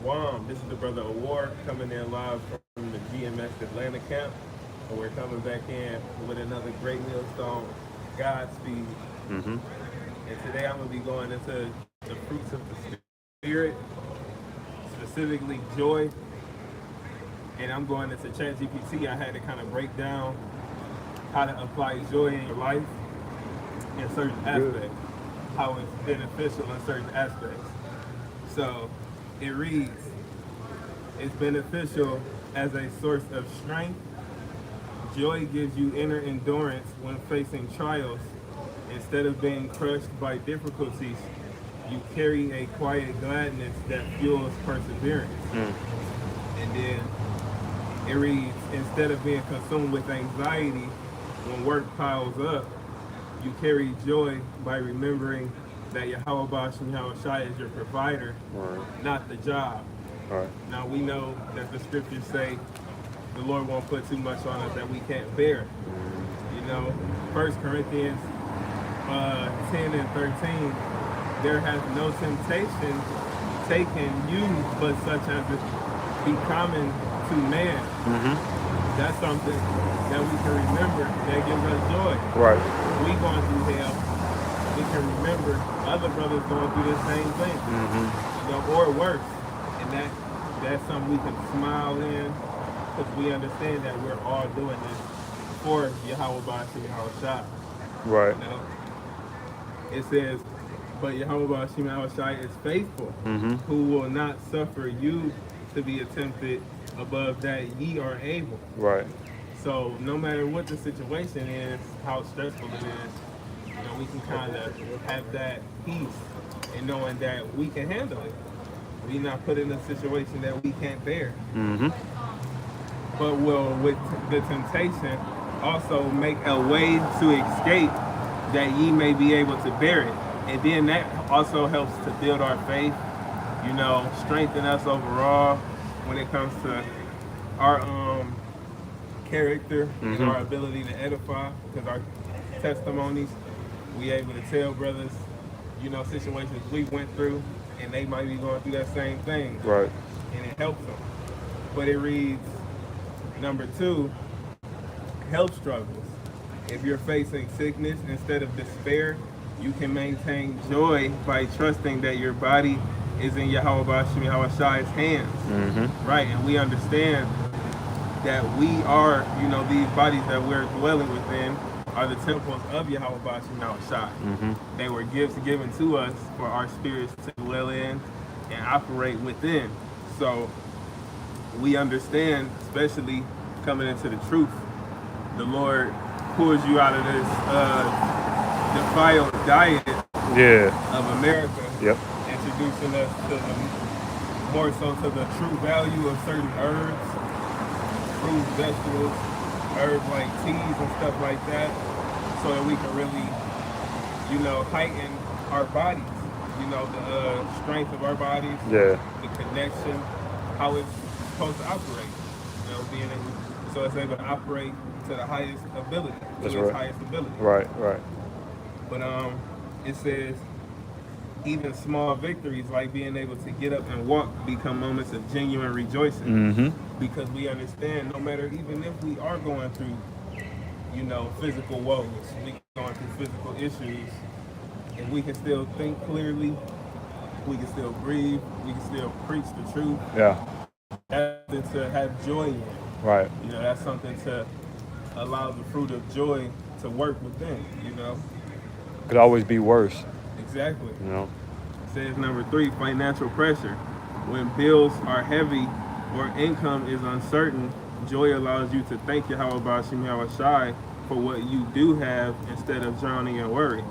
Shalom. This is the brother Awar coming in live from the GMX Atlanta camp. And we're coming back in with another great millstone, Godspeed. Mm-hmm. And today I'm going to be going into the fruits of the Spirit, specifically joy. And I'm going into ChatGPT. I had to kind of break down how to apply joy in your life in certain aspects, how it's beneficial in certain aspects. So it reads, it's beneficial as a source of strength. Joy gives you inner endurance when facing trials. Instead of being crushed by difficulties, you carry a quiet gladness that fuels perseverance. And then it reads, instead of being consumed with anxiety when work piles up, you carry joy by remembering that Yahweh Bashem Yahushai is your provider, not the job. Right. Now we know that the scriptures say the Lord won't put too much on us that we can't bear. You know, 1 Corinthians 10 and 13, there has no temptation taken you but such as is be common to man. That's something that we can remember that gives us joy. Right. We going through hell, we can remember other brothers going through the same thing, you know, or worse. And that's something we can smile in because we understand that we're all doing this for Yahweh Ba'ashim Yahushai. Right. You know? It says, but Yahweh Ba'ashim Yahushai is faithful, who will not suffer you to be tempted above that ye are able. Right. So no matter what the situation is, how stressful it is, you know, we can kind of have that peace in knowing that we can handle it. We're not put in a situation that we can't bear. But will, with the temptation, also make a way to escape that ye may be able to bear it. And then that also helps to build our faith, you know, strengthen us overall when it comes to our character and our ability to edify, because our testimonies, we able to tell brothers, you know, situations we went through, and they might be going through that same thing. Right. And it helps them. But it reads, number 2, health struggles. If you're facing sickness, instead of despair, you can maintain joy by trusting that your body is in Yahweh Ba'ashim Yahushai's hands. Right, and we understand that we are, you know, these bodies that we're dwelling within are the temples of Yahweh Ba'ashim Yahushai. They were gifts given to us for our spirits to dwell in and operate within. So we understand, especially coming into the truth, the Lord pulls you out of this defiled diet of America, introducing us to more so to the true value of certain herbs, fruits, vegetables, herbs like teas and stuff like that, so that we can really, you know, heighten our bodies, you know, the strength of our bodies, the connection, how it's supposed to operate, you know, being able, so it's able to operate to the highest ability, its highest ability. Right. But it says, even small victories like being able to get up and walk become moments of genuine rejoicing. Because we understand no matter, even if we are going through, you know, physical woes, we going through physical issues, and we can still think clearly, we can still breathe, we can still preach the truth. That's something to have joy in. Right. You know, that's something to allow the fruit of joy to work within, you know. Could always be worse. Exactly. You know. It says number 3, financial pressure. When bills are heavy or income is uncertain, joy allows you to thank Yahweh Ba'ashim Yahushai for what you do have instead of drowning in worry.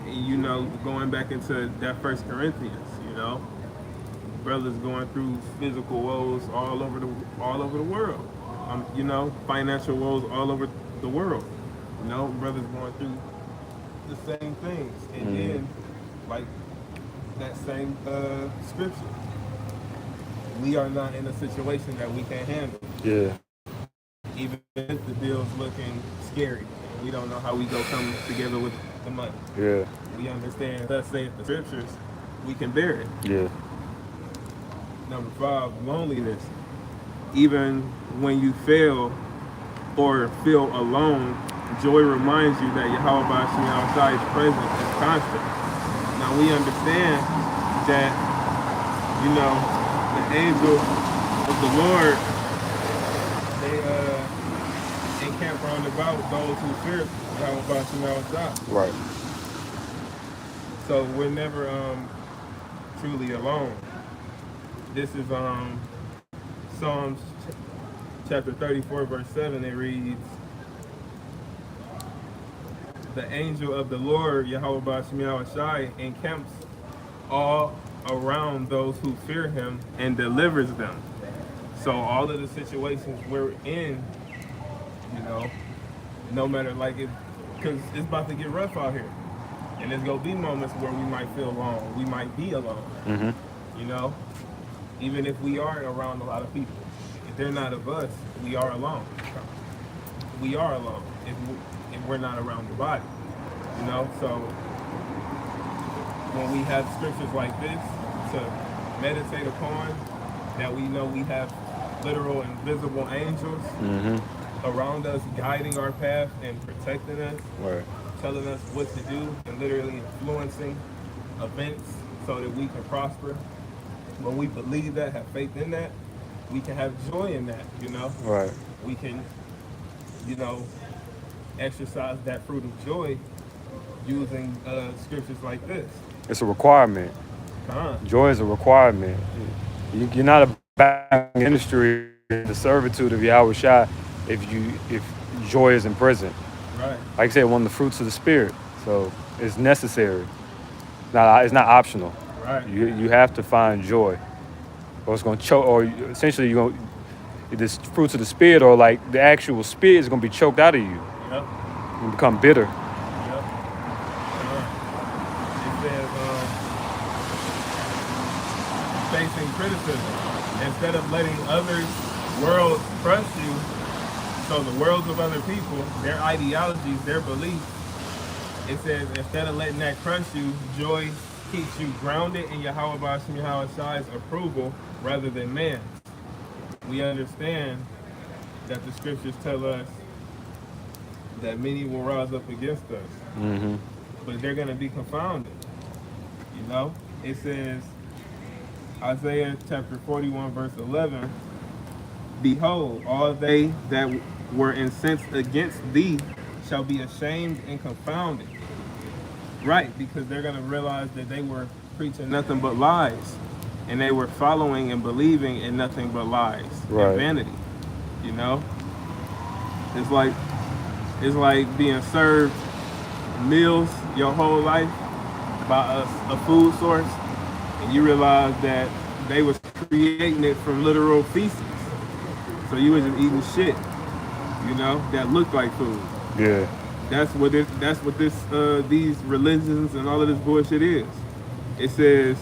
And, you know, going back into that 1 Corinthians, you know, brothers going through physical woes all over the world. You know, financial woes all over the world. You know, brothers going through the same things. And then, like that same scripture, we are not in a situation that we can't handle. Even if the bill's looking scary, we don't know how we go come together with the money. We understand, thus saith the scriptures, we can bear it. Number 5, loneliness. Even when you fail or feel alone, joy reminds you that Yahweh Bashim outside is present and constant. Now we understand that, the angels of the Lord, they encamp round about those who fear Yahweh Bashim outside. Right. So we're never truly alone. This is Psalms chapter 34, verse 7. It reads, "The angel of the Lord, Yahweh Bashim Yahushai, encamps all around those who fear him and delivers them." So all of the situations we're in, no matter because it's about to get rough out here. And there's going to be moments where we might feel alone. We might be alone, even if we are around a lot of people. If they're not of us, we are alone. We are alone if we're not around the body, So when we have scriptures like this to meditate upon, that we know we have literal and visible angels around us, guiding our path and protecting us, Right. telling us what to do, and literally influencing events so that we can prosper. When we believe that, have faith in that, we can have joy in that, Right. We can, exercise that fruit of joy using scriptures like this. It's a requirement. Joy is a requirement. You're not about ministry, the servitude of Yahweh Shai, if joy isn't present. Right. Like I said, one of the fruits of the spirit. So it's necessary. It's not optional. Right. You have to find joy, or it's going to choke. Or essentially, this fruits of the spirit, or like the actual spirit, is going to be choked out of you. Yep. You become bitter. Yep. It says facing criticism, instead of letting others' worlds crush you. So the worlds of other people, their ideologies, their beliefs, it says instead of letting that crush you, joy keeps you grounded in Yahweh Bashim Yahweh Shai's approval rather than man's. We understand that the scriptures tell us that many will rise up against us, but they're going to be confounded. It says, Isaiah chapter 41, verse 11, "Behold, all they that were incensed against thee shall be ashamed and confounded." Right, because they're going to realize that they were preaching nothing but lies, and they were following and believing in nothing but lies and vanity. It's like being served meals your whole life by a food source, and you realize that they was creating it from literal feces. So you was just eating shit, that looked like food. Yeah. That's what these religions and all of this bullshit is. It says,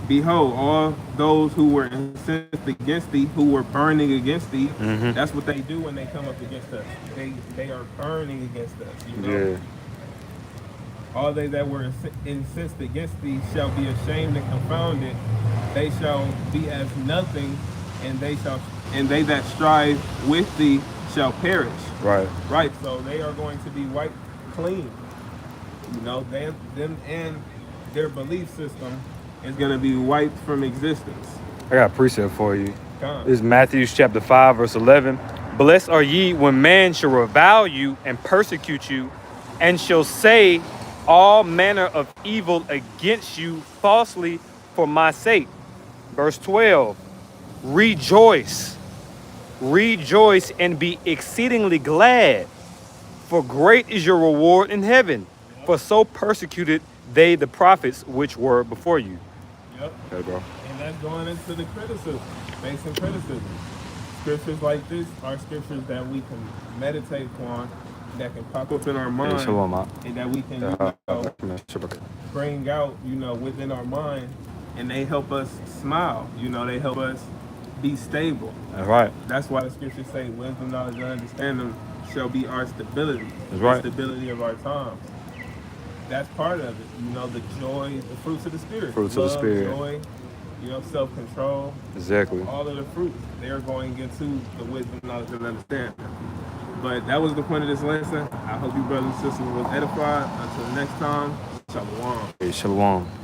"Behold, all those who were incensed against thee, who were burning against thee." That's what they do when they come up against us. They are burning against us. Yeah. "All they that were incensed against thee shall be ashamed and confounded. They shall be as nothing, and they that strive with thee shall perish." Right. So they are going to be wiped clean. Them and their belief system is going to be wiped from existence. I got a precept for you. Come. This is Matthew chapter 5, verse 11. "Blessed are ye when man shall revile you and persecute you, and shall say all manner of evil against you falsely for my sake." Verse 12. "Rejoice and be exceedingly glad, for great is your reward in heaven. For so persecuted they the prophets which were before you." Yep. Okay, bro. And that's going into the criticism, facing criticism. Scriptures like this are scriptures that we can meditate upon, that can pop up in our mind, and that we can bring out, within our mind, and they help us smile. They help us be stable. That's right. That's why the scriptures say wisdom, knowledge, and understanding shall be our stability. That's right. The stability of our times. That's part of it. The joy, the fruits of the spirit. Fruits of the spirit. Joy, self-control. Exactly. All of the fruits, they are going into the wisdom, knowledge, and understanding. But that was the point of this lesson. I hope you brothers and sisters was edified. Until next time, shalom. Hey, shalom.